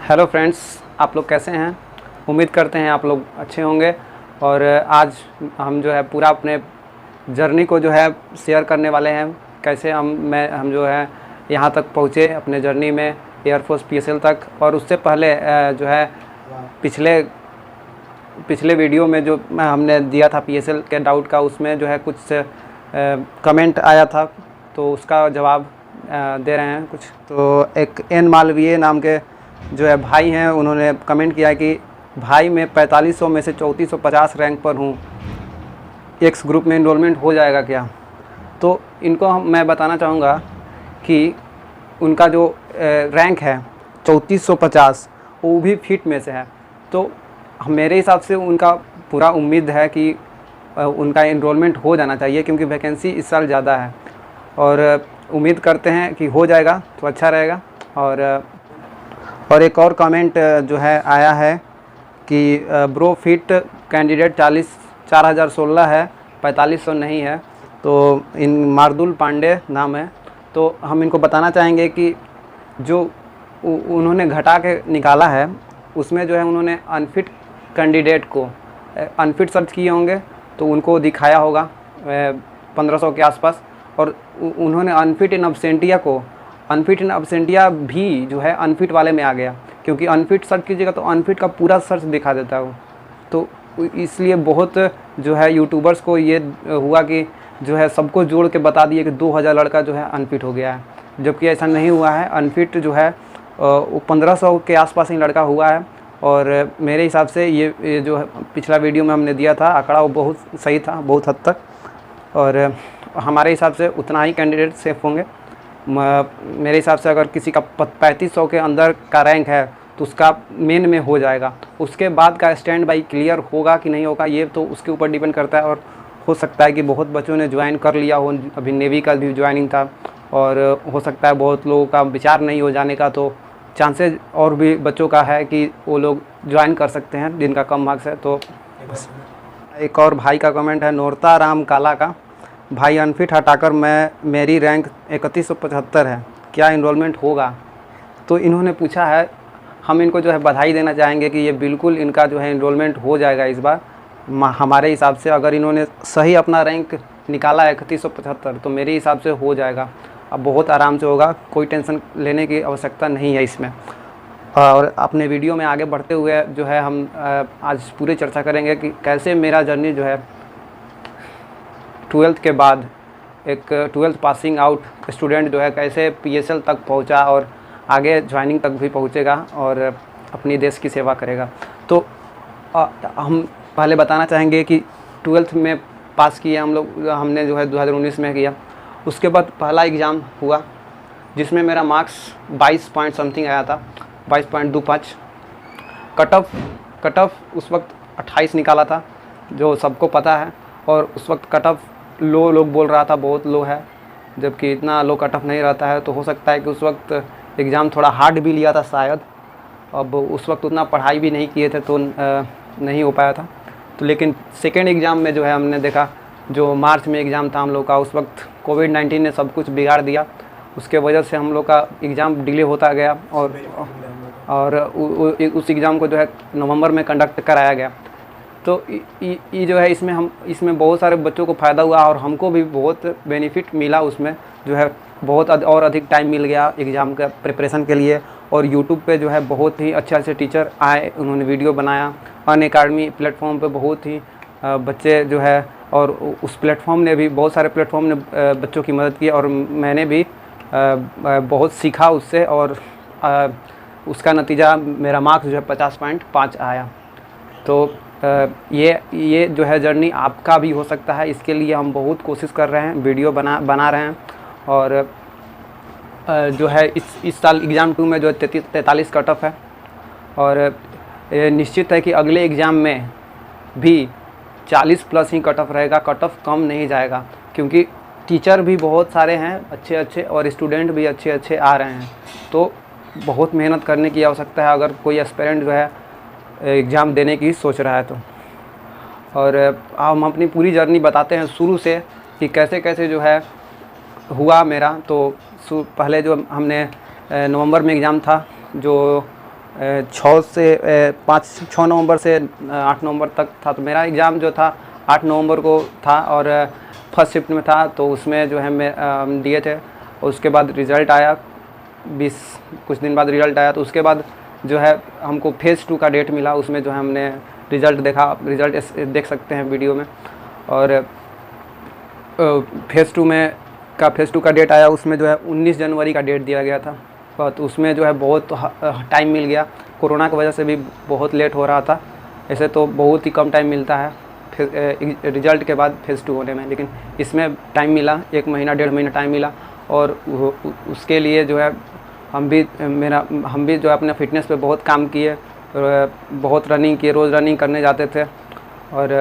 Hello friends, आप लोग कैसे हैं। उम्मीद करते हैं आप लोग अच्छे होंगे। और आज हम जो है पूरा अपने जर्नी को जो है शेयर करने वाले हैं। कैसे हम जो है यहाँ तक पहुँचे अपने जर्नी में, एयरफोर्स पीएसएल तक। और उससे पहले जो है पिछले पिछले वीडियो में जो हमने दिया था पीएसएल के डाउट का, उसमें जो है कुछ कमेंट आया था, तो उसका जवाब दे रहे हैं कुछ। तो एक एन मालवीय नाम के जो है भाई हैं, उन्होंने कमेंट किया कि भाई मैं 4500 में से 3450 रैंक पर हूँ, एक्स ग्रुप में इनरोलमेंट हो जाएगा क्या। तो इनको मैं बताना चाहूँगा कि उनका जो रैंक है 3450, वो भी फिट में से है। तो मेरे हिसाब से उनका पूरा उम्मीद है कि उनका इनरोलमेंट हो जाना चाहिए, क्योंकि वैकेंसी इस साल ज़्यादा है। और उम्मीद करते हैं कि हो जाएगा तो अच्छा रहेगा। और एक और कमेंट जो है आया है कि ब्रो फिट कैंडिडेट 4016 है, 4500 नहीं है। तो इन मार्दुल पांडे नाम है। तो हम इनको बताना चाहेंगे कि जो उन्होंने घटा के निकाला है, उसमें जो है उन्होंने अनफिट कैंडिडेट को अनफिट सर्च किए होंगे, तो उनको दिखाया होगा 1500 के आसपास। और उन्होंने अनफिट इन अब्सेंटिया भी जो है अनफिट वाले में आ गया, क्योंकि अनफिट सर्च कीजिएगा तो अनफिट का पूरा सर्च दिखा देता है वो। तो इसलिए बहुत जो है यूट्यूबर्स को ये हुआ कि जो है सबको जोड़ के बता दिए कि 2000 लड़का जो है अनफिट हो गया है, जबकि ऐसा नहीं हुआ है। अनफिट जो है वो 1500 के आसपास ही लड़का हुआ है। और मेरे हिसाब से ये जो पिछला वीडियो में हमने दिया था आंकड़ा, वो बहुत सही था बहुत हद तक। और हमारे हिसाब से उतना ही कैंडिडेट सेफ होंगे। मेरे हिसाब से अगर किसी का 3500 के अंदर का रैंक है तो उसका मेन में हो जाएगा। उसके बाद का स्टैंड बाई क्लियर होगा कि नहीं होगा, ये तो उसके ऊपर डिपेंड करता है। और हो सकता है कि बहुत बच्चों ने ज्वाइन कर लिया हो, अभी नेवी का भी ज्वाइनिंग था, और हो सकता है बहुत लोगों का विचार नहीं हो जाने का, तो चांसेस और भी बच्चों का है कि वो लोग ज्वाइन कर सकते हैं जिनका कम मार्क्स है। तो एक और भाई का कमेंट है नोरता राम काला का, भाई अनफिट हटाकर मेरी रैंक 3175 है, क्या इनरोलमेंट होगा। तो इन्होंने पूछा है, हम इनको जो है बधाई देना चाहेंगे कि ये बिल्कुल इनका जो है इनरोलमेंट हो जाएगा इस बार। हमारे हिसाब से अगर इन्होंने सही अपना रैंक निकाला है 3175, तो मेरे हिसाब से हो जाएगा। अब बहुत आराम से होगा, कोई टेंशन लेने की आवश्यकता नहीं है इसमें। और अपने वीडियो में आगे बढ़ते हुए जो है हम आज पूरी चर्चा करेंगे कि कैसे मेरा जर्नी जो है 12th के बाद एक 12th पासिंग आउट स्टूडेंट जो है कैसे पीएसएल तक पहुंचा और आगे ज्वाइनिंग तक भी पहुंचेगा और अपनी देश की सेवा करेगा। तो हम पहले बताना चाहेंगे कि 12th में पास किया हमने जो है 2019 में किया। उसके बाद पहला एग्ज़ाम हुआ जिसमें मेरा मार्क्स 22 पॉइंट समथिंग आया था, 22.25। कट ऑफ उस वक्त 28 निकाला था, जो सबको पता है। और उस वक्त कट ऑफ लो लोग बोल रहा था, बहुत लो है, जबकि इतना लो कट ऑफ नहीं रहता है। तो हो सकता है कि उस वक्त एग्ज़ाम थोड़ा हार्ड भी लिया था शायद। अब उस वक्त उतना पढ़ाई भी नहीं किए थे तो नहीं हो पाया था। तो लेकिन सेकेंड एग्ज़ाम में जो है हमने देखा, जो मार्च में एग्ज़ाम था हम लोग का, उस वक्त कोविड-19 ने सब कुछ बिगाड़ दिया। उसके वजह से हम लोग का एग्ज़ाम डिले होता गया और उस एग्ज़ाम को जो है नवंबर में कंडक्ट कराया गया। तो ये जो है इसमें बहुत सारे बच्चों को फ़ायदा हुआ और हमको भी बहुत बेनिफिट मिला। उसमें जो है बहुत और अधिक टाइम मिल गया एग्ज़ाम का प्रिपरेशन के लिए। और यूट्यूब पे जो है बहुत ही अच्छे टीचर आए, उन्होंने वीडियो बनाया। अनअकैडमी प्लेटफॉर्म पे बहुत ही बच्चे जो है, और उस प्लेटफॉर्म ने भी, बहुत सारे प्लेटफॉर्म ने बच्चों की मदद की और मैंने भी बहुत सीखा उससे। और उसका नतीजा मेरा मार्क्स जो है 50.5 आया। तो ये जो है जर्नी आपका भी हो सकता है। इसके लिए हम बहुत कोशिश कर रहे हैं, वीडियो बना रहे हैं। और जो है इस साल एग्ज़ाम 2 में जो है 43 कट ऑफ है। और निश्चित है कि अगले एग्ज़ाम में भी 40 प्लस ही कट ऑफ रहेगा, कट ऑफ कम नहीं जाएगा, क्योंकि टीचर भी बहुत सारे हैं अच्छे और स्टूडेंट भी अच्छे आ रहे हैं। तो बहुत मेहनत करने की आवश्यकता है अगर कोई एस्पिरेंट जो है एग्ज़ाम देने की सोच रहा है तो। और हम अपनी पूरी जर्नी बताते हैं शुरू से कि कैसे कैसे जो है हुआ मेरा। तो पहले जो हमने नवंबर में एग्ज़ाम था, जो 6 से 6 नवंबर से 8 नवंबर तक था। तो मेरा एग्ज़ाम जो था 8 नवंबर को था और फर्स्ट शिफ्ट में था, तो उसमें जो है मैं दिए थे। उसके बाद रिज़ल्ट आया, 20 कुछ दिन बाद रिज़ल्ट आया। तो उसके बाद जो है हमको फेज़ 2 का डेट मिला, उसमें जो है हमने रिज़ल्ट देखा। रिज़ल्ट देख सकते हैं वीडियो में। और फेज़ 2 का डेट आया, उसमें जो है 19 जनवरी का डेट दिया गया था। तो उसमें जो है बहुत टाइम मिल गया, कोरोना की वजह से भी बहुत लेट हो रहा था। ऐसे तो बहुत ही कम टाइम मिलता है फिर रिज़ल्ट के बाद फेज़ 2 होने में, लेकिन इसमें टाइम मिला, 1 महीना 1.5 महीना टाइम मिला। और उसके लिए जो है हम भी जो है अपने फ़िटनेस पे बहुत काम किए, बहुत रनिंग किए, रोज़ रनिंग करने जाते थे। और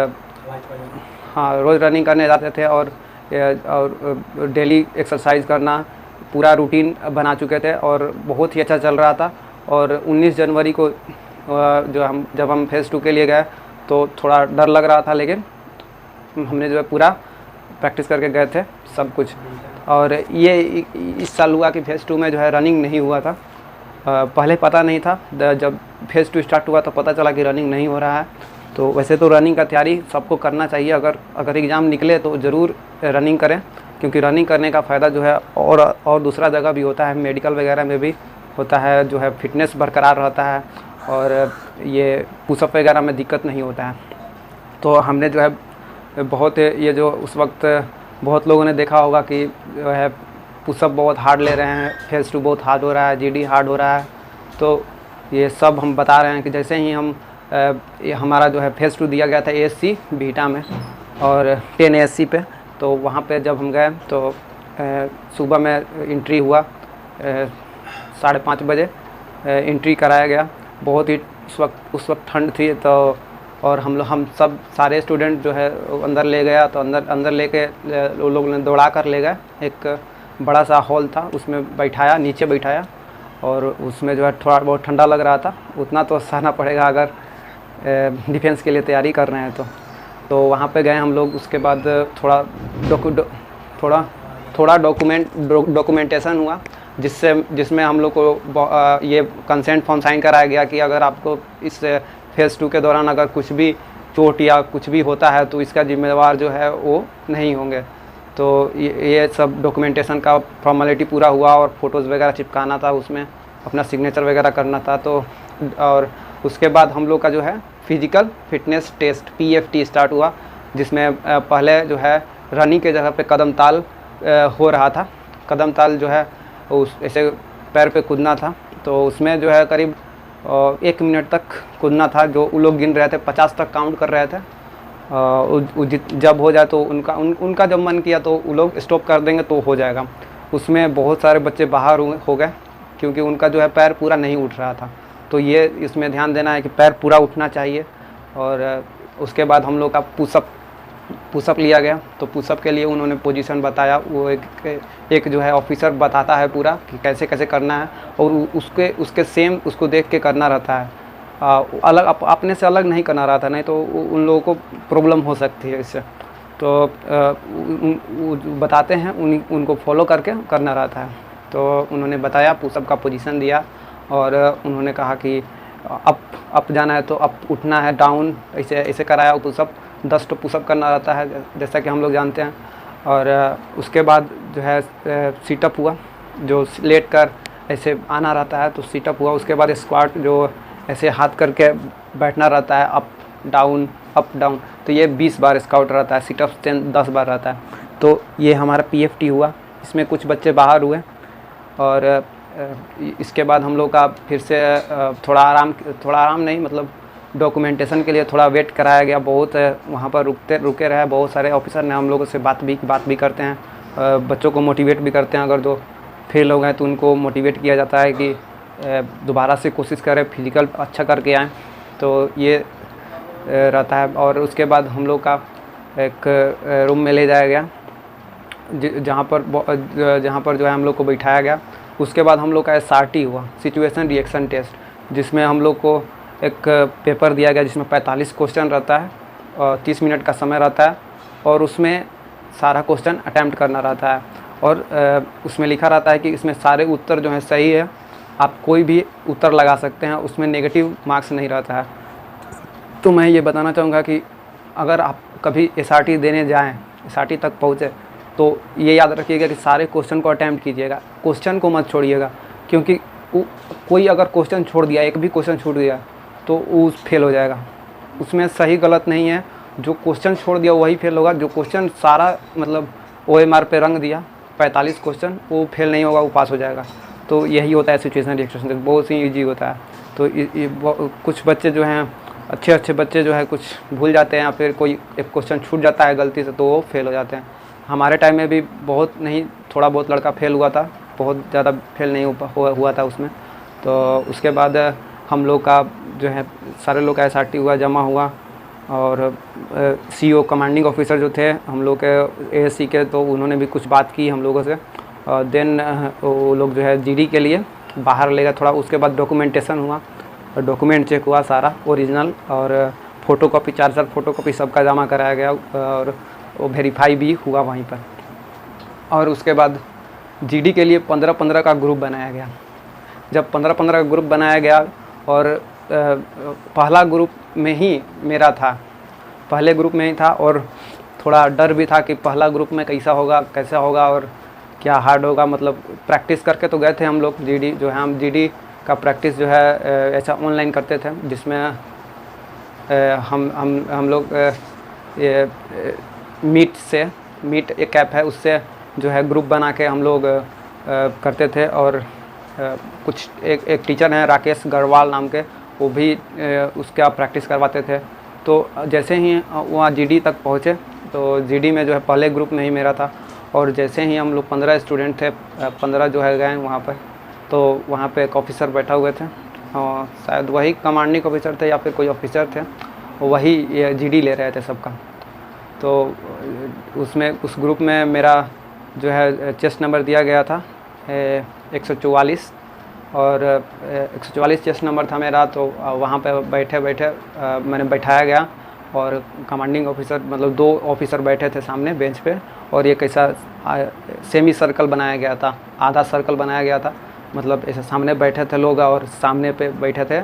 हाँ, रोज़ रनिंग करने जाते थे और डेली एक्सरसाइज करना, पूरा रूटीन बना चुके थे और बहुत ही अच्छा चल रहा था। और 19 जनवरी को जब हम फेज़ 2 के लिए गए तो थोड़ा डर लग रहा था, लेकिन हमने जो है पूरा प्रैक्टिस करके गए थे सब कुछ। और ये इस साल हुआ कि फेज़ 2 में जो है रनिंग नहीं हुआ था। पहले पता नहीं था, जब फेज़ 2 स्टार्ट हुआ तो पता चला कि रनिंग नहीं हो रहा है। तो वैसे तो रनिंग का तैयारी सबको करना चाहिए, अगर एग्ज़ाम निकले तो ज़रूर रनिंग करें, क्योंकि रनिंग करने का फ़ायदा जो है और दूसरा जगह भी होता है, मेडिकल वगैरह में भी होता है, जो है फिटनेस बरकरार रहता है और ये पुशअप वगैरह में दिक्कत नहीं होता है। तो हमने जो है बहुत ये जो उस वक्त बहुत लोगों ने देखा होगा कि जो है पुशअप बहुत हार्ड ले रहे हैं, फेज़ 2 बहुत हार्ड हो रहा है, जीडी हार्ड हो रहा है। तो ये सब हम बता रहे हैं कि जैसे ही हम हमारा जो है फेज़ 2 दिया गया था ASC बीटा में और 10 ASC पे, तो वहाँ पे जब हम गए तो सुबह में एंट्री हुआ, 5:30 बजे एंट्री कराया गया। बहुत ही उस वक्त ठंड थी, तो और हम सब सारे स्टूडेंट जो है अंदर ले गया। तो अंदर लेके वो लोग ने दौड़ा कर ले गए। एक बड़ा सा हॉल था, उसमें नीचे बैठाया और उसमें जो है थोड़ा बहुत ठंडा लग रहा था। उतना तो सहना पड़ेगा अगर डिफेंस के लिए तैयारी कर रहे हैं तो वहाँ पे गए हम लोग। उसके बाद थोड़ा डॉक्यूमेंटेशन हुआ, जिसमें हम लोग को ये कंसेंट फॉर्म साइन कराया गया कि अगर आपको इस फेज़ 2 के दौरान अगर कुछ भी चोट या कुछ भी होता है तो इसका जिम्मेवार जो है वो नहीं होंगे। तो ये सब डॉक्यूमेंटेशन का फॉर्मेलिटी पूरा हुआ और फ़ोटोज़ वगैरह चिपकाना था, उसमें अपना सिग्नेचर वगैरह करना था। तो और उसके बाद हम लोग का जो है physical fitness test PFT start हुआ, जिसमें पहले जो है रनिंग के जगह पे कदम ताल हो रहा था। कदम ताल जो है उस ऐसे पैर पे कूदना था। तो उसमें जो है करीब 1 मिनट तक कूदना था, जो वो लोग गिन रहे थे, 50 तक काउंट कर रहे थे। जब हो जाए तो उनका जब मन किया तो वो लोग स्टॉप कर देंगे तो हो जाएगा। उसमें बहुत सारे बच्चे बाहर हो गए, क्योंकि उनका जो है पैर पूरा नहीं उठ रहा था। तो ये इसमें ध्यान देना है कि पैर पूरा उठना चाहिए। और उसके बाद हम लोग का पुशअप लिया गया। तो पुशअप के लिए उन्होंने पोजीशन बताया, वो एक जो है ऑफिसर बताता है पूरा कि कैसे कैसे करना है, और उसके सेम उसको देख के करना रहता है। अपने से अलग नहीं करना रहता, नहीं तो उन लोगों को प्रॉब्लम हो सकती है इससे। तो बताते हैं, उनको फॉलो करके करना रहता है। तो उन्होंने बताया, पुशअप का पोजीशन दिया और उन्होंने कहा कि अप जाना है तो अप उठना है, डाउन ऐसे कराया। पुशअप 10 तो पुशअप करना रहता है, जैसा कि हम लोग जानते हैं। और उसके बाद जो है सीटअप हुआ, जो लेट कर ऐसे आना रहता है, तो सीटअप हुआ। उसके बाद स्क्वाट, जो ऐसे हाथ करके बैठना रहता है, अप डाउन अप डाउन। तो ये 20 बार स्क्वाट रहता है, सीटअप 10 बार रहता है। तो ये हमारा PFT हुआ। इसमें कुछ बच्चे बाहर हुए और इसके बाद हम लोग का फिर से थोड़ा आराम नहीं, मतलब डॉक्यूमेंटेशन के लिए थोड़ा वेट कराया गया। बहुत वहाँ पर रुके रहे बहुत सारे ऑफिसर ने। हम लोगों से बात भी करते हैं, बच्चों को मोटिवेट भी करते हैं। अगर जो फेल हो गए तो उनको मोटिवेट किया जाता है कि दोबारा से कोशिश करें, फिजिकल अच्छा करके आएँ। तो ये रहता है। और उसके बाद हम लोग का एक रूम में ले जाया गया, जहाँ पर जो है हम लोग को बैठाया गया। उसके बाद हम लोग का SRT हुआ, सिचुएशन रिएक्शन टेस्ट, जिसमें हम लोग को एक पेपर दिया गया, जिसमें 45 क्वेश्चन रहता है और 30 मिनट का समय रहता है, और उसमें सारा क्वेश्चन अटैम्प्ट करना रहता है। और उसमें लिखा रहता है कि इसमें सारे उत्तर जो हैं सही है आप कोई भी उत्तर लगा सकते हैं, उसमें नेगेटिव मार्क्स नहीं रहता है। तो मैं ये बताना चाहूँगा कि अगर आप कभी एसआरटी देने जाएँ, एसआरटी तक पहुँचे, तो ये याद रखिएगा कि सारे क्वेश्चन को अटैम्प्ट कीजिएगा, क्वेश्चन को मत छोड़िएगा, क्योंकि कोई अगर क्वेश्चन छोड़ दिया, एक भी क्वेश्चन छूट गया तो वो फेल हो जाएगा। उसमें सही गलत नहीं है, जो क्वेश्चन छोड़ दिया वही फेल होगा। जो क्वेश्चन सारा मतलब OMR पे रंग दिया 45 क्वेश्चन, वो फेल नहीं होगा, वो पास हो जाएगा। तो यही होता है सिचुएशन रिएक्शन, बहुत ही ईजी होता है। तो कुछ बच्चे जो हैं, अच्छे बच्चे जो है कुछ भूल जाते हैं या फिर कोई एक क्वेश्चन छूट जाता है गलती से, तो वो फेल हो जाते हैं। हमारे टाइम में भी बहुत नहीं, थोड़ा बहुत लड़का फेल हुआ था, बहुत ज़्यादा फेल नहीं हुआ था उसमें। तो उसके बाद हम लोग का जो है सारे लोग का SRT हुआ, जमा हुआ, और CO कमांडिंग ऑफिसर जो थे हम लोग के ASC के, तो उन्होंने भी कुछ बात की हम लोगों से। देन वो लोग जो है GD के लिए बाहर ले गए थोड़ा। उसके बाद डॉक्यूमेंटेशन हुआ, डॉक्यूमेंट चेक हुआ सारा ओरिजिनल, और फ़ोटोकॉपी 4 फ़ोटोकॉपी सबका जमा कराया गया, और वो वेरीफाई भी हुआ वहीं पर। और उसके बाद GD के लिए 15-15 का ग्रुप बनाया गया। जब 15-15 का ग्रुप बनाया गया, और पहला ग्रुप में ही मेरा था, पहले ग्रुप में ही था, और थोड़ा डर भी था कि पहला ग्रुप में कैसा होगा, कैसा होगा और क्या हार्ड होगा। मतलब प्रैक्टिस करके तो गए थे हम लोग, GD जो है, हम GD का प्रैक्टिस जो है ऐसा ऑनलाइन करते थे, जिसमें हम लोग ये मीट एक ऐप है, उससे जो है ग्रुप बना के हम लोग करते थे। और कुछ एक टीचर हैं राकेश गढ़वाल नाम के, वो भी उसका प्रैक्टिस करवाते थे। तो जैसे ही वहाँ GD तक पहुँचे, तो GD में जो है पहले ग्रुप में ही मेरा था, और जैसे ही हम लोग 15 स्टूडेंट थे, 15 जो है गए वहाँ पर, तो वहाँ पे एक ऑफिसर बैठा हुए थे, और शायद वही कमांडिंग ऑफिसर थे या फिर कोई ऑफिसर थे, वही ये GD ले रहे थे सबका। तो उसमें उस ग्रुप में मेरा जो है चेस्ट नंबर दिया गया था 144, और 144 चेस्ट नंबर था मेरा। तो वहाँ पे बैठे मैंने बैठाया गया, और कमांडिंग ऑफिसर मतलब 2 ऑफिसर बैठे थे सामने बेंच पे, और ये कैसा सेमी सर्कल बनाया गया था, आधा सर्कल बनाया गया था, मतलब ऐसे सामने बैठे थे लोग और सामने पे बैठे थे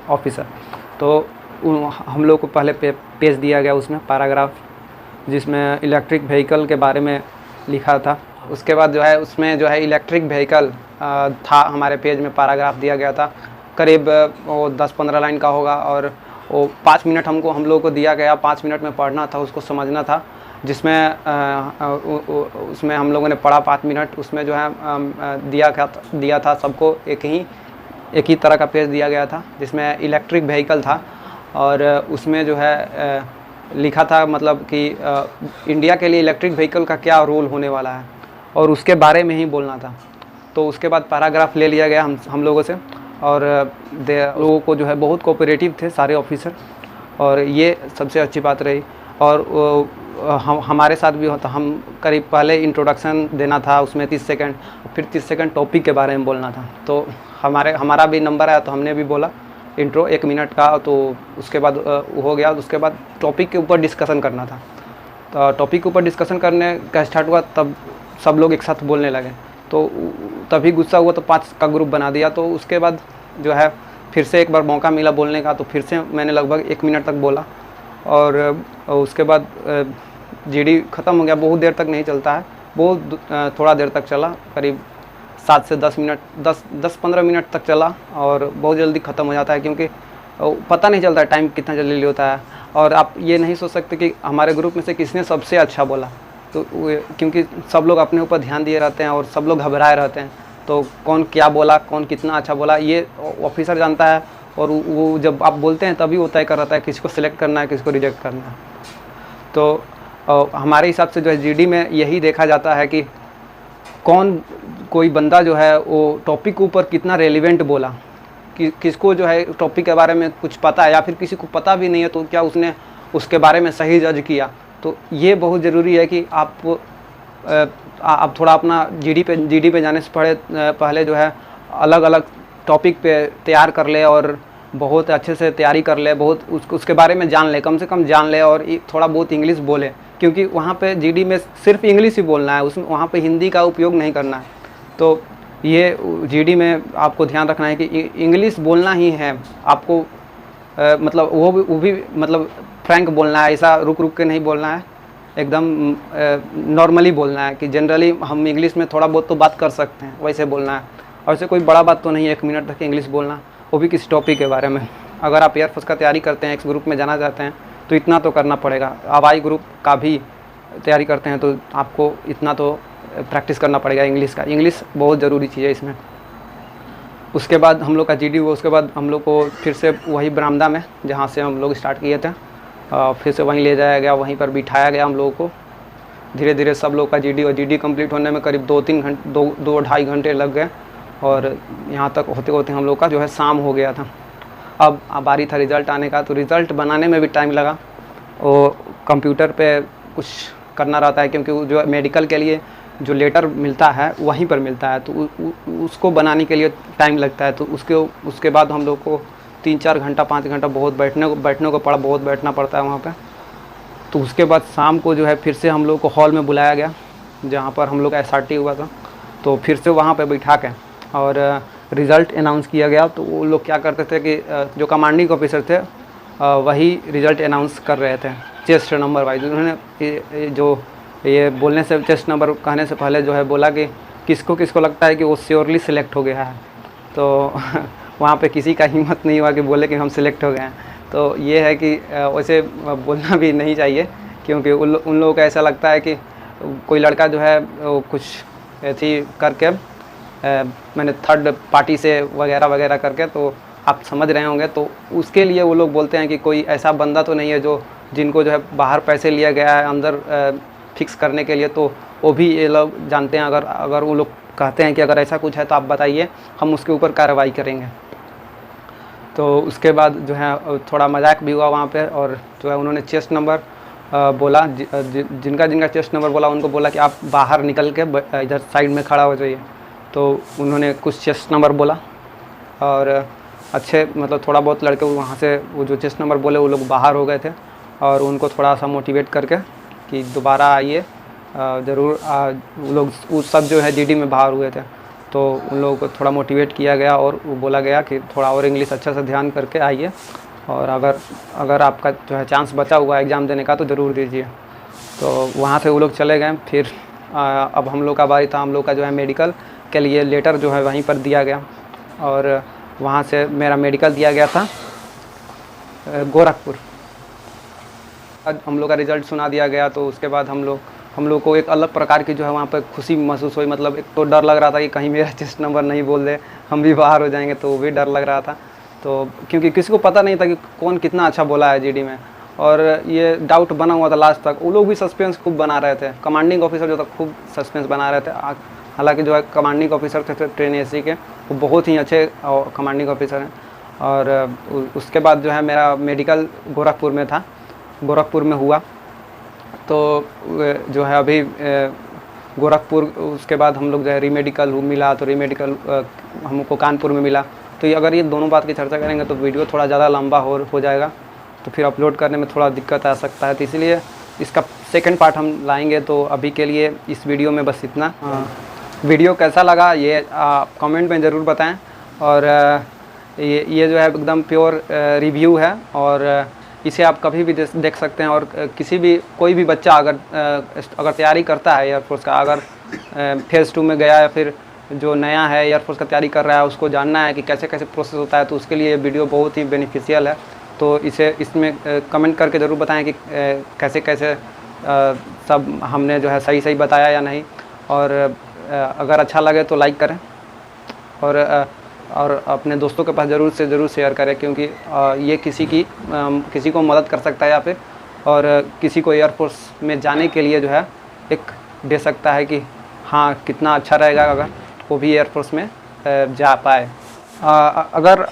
ऑफिसर। तो हम लोग को पहले पेज दिया गया, उसमें पैराग्राफ, जिसमें इलेक्ट्रिक व्हीकल के बारे में लिखा था। उसके बाद जो है उसमें जो है इलेक्ट्रिक व्हीकल था, हमारे पेज में पैराग्राफ दिया गया था, करीब वो 10-15 लाइन का होगा, और वो 5 मिनट हम लोगों को दिया गया, 5 मिनट में पढ़ना था, उसको समझना था, जिसमें उसमें हम लोगों ने पढ़ा 5 मिनट। उसमें जो है दिया था सबको एक ही तरह का पेज दिया गया था, जिसमें इलेक्ट्रिक व्हीकल था, और उसमें जो है लिखा था मतलब कि इंडिया के लिए इलेक्ट्रिक व्हीकल का क्या रोल होने वाला है, और उसके बारे में ही बोलना था। तो उसके बाद पैराग्राफ ले लिया गया हम लोगों से, और लोगों को जो है बहुत कोऑपरेटिव थे सारे ऑफिसर, और ये सबसे अच्छी बात रही। और हमारे साथ भी होता, हम करीब पहले इंट्रोडक्शन देना था, उसमें 30 सेकंड, फिर 30 सेकंड टॉपिक के बारे में बोलना था। तो हमारा भी नंबर आया, तो हमने भी बोला इंट्रो 1 मिनट का। तो उसके बाद हो गया, उसके बाद टॉपिक के ऊपर डिस्कशन करना था। तो टॉपिक के ऊपर डिस्कशन करने का स्टार्ट हुआ, तब सब लोग एक साथ बोलने लगे, तो तभी गुस्सा हुआ, तो 5 का ग्रुप बना दिया। तो उसके बाद जो है फिर से एक बार मौका मिला बोलने का, तो फिर से मैंने लगभग 1 मिनट तक बोला, और उसके बाद GD ख़त्म हो गया। बहुत देर तक नहीं चलता है, बहुत थोड़ा देर तक चला, करीब 7 से 10 मिनट, 10-15 मिनट तक चला, और बहुत जल्दी ख़त्म हो जाता है, क्योंकि पता नहीं चलता टाइम कितना जल्दी होता है। और आप ये नहीं सोच सकते कि हमारे ग्रुप में से किसने सबसे अच्छा बोला, तो क्योंकि सब लोग अपने ऊपर ध्यान दिए रहते हैं, और सब लोग घबराए रहते हैं, तो कौन क्या बोला, कौन कितना अच्छा बोला, ये ऑफिसर जानता है। और वो जब आप बोलते हैं तभी वो तय कर रहता है किसको सिलेक्ट करना है, किसको रिजेक्ट करना है। तो हमारे हिसाब से जो है GD में यही देखा जाता है कि कोई बंदा जो है वो टॉपिक के ऊपर कितना रेलिवेंट बोला, कि किसको जो है टॉपिक के बारे में कुछ पता है, या फिर किसी को पता भी नहीं है, तो क्या उसने उसके बारे में सही जज किया। तो ये बहुत ज़रूरी है कि आप थोड़ा अपना GD पे जाने से पहले जो है अलग अलग टॉपिक पे तैयार कर ले, और बहुत अच्छे से तैयारी कर ले, बहुत उसके बारे में जान ले, कम से कम जान ले, और थोड़ा बहुत इंग्लिश बोले, क्योंकि वहाँ पे GD में सिर्फ इंग्लिश ही बोलना है, उसमें वहाँ पे हिंदी का उपयोग नहीं करना है। तो ये जीडी में आपको ध्यान रखना है कि इंग्लिश बोलना ही है आपको, मतलब वो भी मतलब फ्रैंक बोलना है, ऐसा रुक रुक के नहीं बोलना है, एकदम नॉर्मली बोलना है कि जनरली हम इंग्लिश में थोड़ा बहुत तो बात कर सकते हैं, वैसे बोलना है। और ऐसे कोई बड़ा बात तो नहीं है 1 मिनट तक इंग्लिश बोलना, वो भी किसी टॉपिक के बारे में। अगर आप एयरफोर्स का तैयारी करते हैं, एक्स ग्रुप में जाना चाहते हैं, तो इतना तो करना पड़ेगा। अब आई ग्रुप का भी तैयारी करते हैं तो आपको इतना तो प्रैक्टिस करना पड़ेगा इंग्लिश का। इंग्लिश बहुत ज़रूरी चीज़ है इसमें। उसके बाद हम लोग का जीडी हुआ, उसके बाद हम लोग को फिर से वही बरामदा में जहाँ से हम लोग स्टार्ट किए थे फिर से वहीं ले जाया गया, वहीं पर बिठाया गया हम लोगों को। धीरे धीरे सब लोग का जीडी और जीडी कंप्लीट होने में करीब 2-2.5 घंटे लग गए और यहाँ तक होते होते हम लोग का जो है शाम हो गया था। अब बारी था रिज़ल्ट आने का, तो रिज़ल्ट बनाने में भी टाइम लगा। और कंप्यूटर पे कुछ करना रहता है क्योंकि जो मेडिकल के लिए जो लेटर मिलता है वहीं पर मिलता है, तो उसको बनाने के लिए टाइम लगता है। तो उसके बाद हम लोग को 3-4 घंटा 5 घंटा बहुत बैठने को पड़ा, बहुत बैठना पड़ता है वहाँ पे। तो उसके बाद शाम को जो है फिर से हम लोग को हॉल में बुलाया गया जहाँ पर हम लोग का SRT हुआ था। तो फिर से वहाँ पे बैठा के और रिज़ल्ट अनाउंस किया गया। तो वो लोग क्या करते थे कि जो कमांडिंग ऑफिसर थे वही रिज़ल्ट अनाउंस कर रहे थे चेस्ट नंबर वाइज। उन्होंने जो ये बोलने से चेस्ट नंबर कहने से पहले जो है बोला कि किसको किसको लगता है कि वो श्योरली सिलेक्ट हो गया है। तो वहाँ पे किसी का हिम्मत नहीं हुआ कि बोले कि हम सिलेक्ट हो गए हैं। तो ये है कि वैसे बोलना भी नहीं चाहिए क्योंकि उन लोगों को ऐसा लगता है कि कोई लड़का जो है वो कुछ ऐसी करके मैंने थर्ड पार्टी से वगैरह वगैरह करके, तो आप समझ रहे होंगे। तो उसके लिए वो लोग बोलते हैं कि कोई ऐसा बंदा तो नहीं है जिनको जो है बाहर पैसे लिया गया है अंदर फिक्स करने के लिए। तो वो भी ये लोग जानते हैं। अगर वो लोग कहते हैं कि अगर ऐसा कुछ है तो आप बताइए, हम उसके ऊपर कार्रवाई करेंगे। तो उसके बाद जो है थोड़ा मजाक भी हुआ वहाँ पे और जो है उन्होंने चेस्ट नंबर बोला। जिनका चेस्ट नंबर बोला उनको बोला कि आप बाहर निकल के इधर साइड में खड़ा हो जाइए। तो उन्होंने कुछ चेस्ट नंबर बोला और अच्छे मतलब थोड़ा बहुत लड़के वहाँ से वो जो चेस्ट नंबर बोले वो लोग बाहर हो गए थे और उनको थोड़ा सा मोटिवेट करके कि दोबारा आइए ज़रूर। वो लोग उस सब जो है जीडी में बाहर हुए थे, तो उन लोगों को थोड़ा मोटिवेट किया गया और वो बोला गया कि थोड़ा और इंग्लिश अच्छा से ध्यान करके आइए और अगर आपका जो है चांस बचा हुआ एग्ज़ाम देने का तो ज़रूर दीजिए। तो वहाँ से वो लोग चले गए। फिर अब हम लोग का बारी था। हम लोग का जो है मेडिकल के लिए लेटर जो है वहीं पर दिया गया और वहाँ से मेरा मेडिकल दिया गया था गोरखपुर। हम लोग का रिज़ल्ट सुना दिया गया। तो उसके बाद हम लोग को एक अलग प्रकार की जो है वहाँ पर खुशी महसूस हुई। मतलब एक तो डर लग रहा था कि कहीं मेरा चेस्ट नंबर नहीं बोल दे, हम भी बाहर हो जाएंगे, तो वो भी डर लग रहा था। तो क्योंकि किसी को पता नहीं था कि कौन कितना अच्छा बोला है जीडी में, और ये डाउट बना हुआ था लास्ट तक। वो लोग भी सस्पेंस खूब बना रहे थे। कमांडिंग ऑफिसर जो था खूब सस्पेंस बना रहे थे। हालांकि जो है कमांडिंग ऑफिसर थे ट्रेन एसी के, वो बहुत ही अच्छे कमांडिंग ऑफिसर हैं। और उसके बाद जो है मेरा मेडिकल गोरखपुर में था, गोरखपुर में हुआ। तो जो है अभी गोरखपुर उसके बाद हम लोग जो है रीमेडिकल मिला, तो रीमेडिकल हमको कानपुर में मिला। तो अगर ये दोनों बात की चर्चा करेंगे तो वीडियो थोड़ा ज़्यादा लंबा हो जाएगा, तो फिर अपलोड करने में थोड़ा दिक्कत आ सकता है। तो इसलिए इसका सेकंड पार्ट हम लाएंगे। तो अभी के लिए इस वीडियो में बस इतना। वीडियो कैसा लगा ये कमेंट में ज़रूर बताएं। और ये जो है एकदम प्योर रिव्यू है और इसे आप कभी भी देख सकते हैं। और कोई भी बच्चा अगर तैयारी करता है एयरफोर्स का, अगर फेज़ 2 में गया या फिर जो नया है एयरफोर्स का तैयारी कर रहा है, उसको जानना है कि कैसे कैसे प्रोसेस होता है, तो उसके लिए ये वीडियो बहुत ही बेनिफिशियल है। तो इसमें कमेंट करके ज़रूर बताएं कि कैसे कैसे सब हमने जो है सही बताया या नहीं। और अगर अच्छा लगे तो लाइक करें और अपने दोस्तों के पास ज़रूर से ज़रूर शेयर करें, क्योंकि ये किसी को मदद कर सकता है या फिर और किसी को एयरफोर्स में जाने के लिए जो है एक दे सकता है कि हाँ कितना अच्छा रहेगा अगर वो भी एयरफोर्स में जा पाए। अगर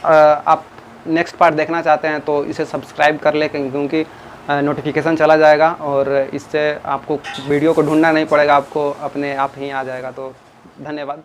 आप नेक्स्ट पार्ट देखना चाहते हैं तो इसे सब्सक्राइब कर लें, क्योंकि नोटिफिकेशन चला जाएगा और इससे आपको वीडियो को ढूंढना नहीं पड़ेगा, आपको अपने आप ही आ जाएगा। तो धन्यवाद।